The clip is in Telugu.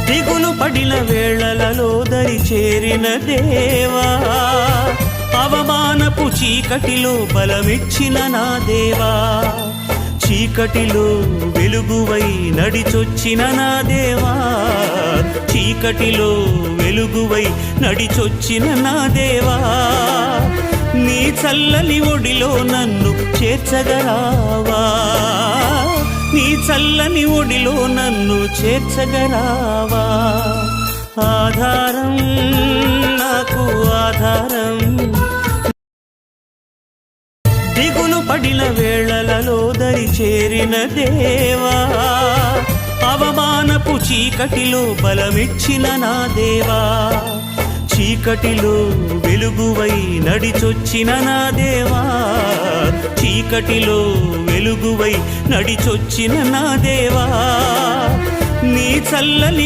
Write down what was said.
దిగులు పడిన వేళలలో దరి చేరిన దేవా, అవమానపు చీకటిలో బలమిచ్చిన నా దేవా, చీకటిలో వెలుగువై నడిచొచ్చిన నా దేవా, చీకటిలో వెలుగువై నడిచొచ్చిన నా దేవా, నీ చల్లని ఒడిలో నన్ను చేర్చగరావా, నీ చల్లని ఒడిలో నన్ను చేర్చగరావా. ఆధారం నాకు ఆధారం, దిగులు పడిన వేళలలో దరి చేరిన దేవా, అవమానపు చీకటిలో బలమిచ్చిన నా దేవా, చీకటిలో వెలుగువై నడిచొచ్చిన నా దేవా, చీకటిలో వెలుగువై నడిచొచ్చిన నా దేవా, నీ చల్లని